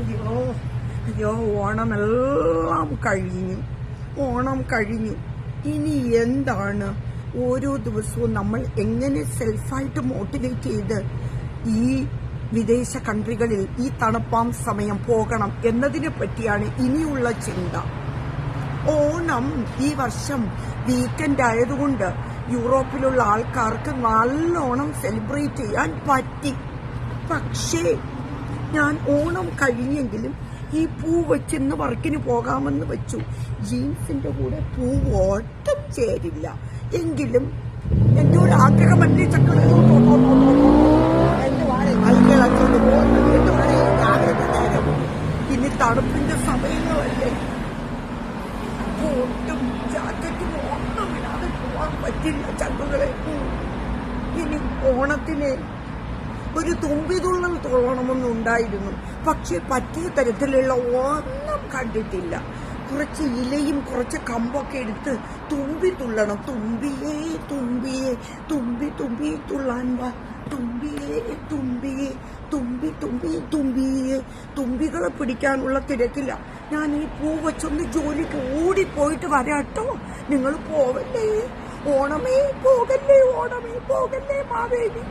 അയ്യോ അയ്യോ ഓണമെല്ലാം കഴിഞ്ഞു. ഇനി എന്താണ് ഓരോ ദിവസവും നമ്മൾ എങ്ങനെ സെൽഫായിട്ട് മോട്ടിവേറ്റ് ചെയ്ത് ഈ വിദേശ കൺട്രികളിൽ ഈ തണുപ്പാം സമയം പോകണം എന്നതിനെ പറ്റിയാണ് ഇനിയുള്ള ചിന്ത. ഓണം ഈ വർഷം വീക്കെൻഡ് ആയതുകൊണ്ട് യൂറോപ്പിലുള്ള ആൾക്കാർക്ക് നല്ലോണം സെലിബ്രേറ്റ് ചെയ്യാൻ പറ്റി. പക്ഷേ ഞാൻ ഓണം കഴിഞ്ഞെങ്കിലും ഈ പൂ വെച്ചിന്ന് വർക്കിന് പോകാമെന്ന് വെച്ചു. ജീൻസിന്റെ കൂടെ പൂ ഒട്ടും ചേരില്ല. എങ്കിലും എന്റെ ഒരു ആഗ്രഹമല്ലേ ചക്കള ഇനി തണുപ്പിന്റെ സമയങ്ങളല്ലേ, കോട്ടും ജാക്കറ്റും ഒന്നും ഇടാതെ പോവാൻ പറ്റില്ല ചങ്കുകളെ. ഇനി ഓണത്തിന് ഒരു തുമ്പിതുള്ളൽ തോന്നണമെന്നുണ്ടായിരുന്നു, പക്ഷെ പറ്റിയ തരത്തിലുള്ള ഒന്നും കണ്ടിട്ടില്ല. കുറച്ച് ഇലയും കുറച്ച് കമ്പൊക്കെ എടുത്ത് തുമ്പി തുള്ളണം. തുമ്പി തുള്ളാൻ വാ, തുമ്പികളെ പിടിക്കാനുള്ള തിരക്കില്ല. ഞാൻ ഈ പൂ വെച്ചൊന്ന് ജോലിക്ക് ഓടിപ്പോയിട്ട് വരാട്ടോ. നിങ്ങൾ പോവല്ലേ, ഓണമേ പോകല്ലേ, മാവേലി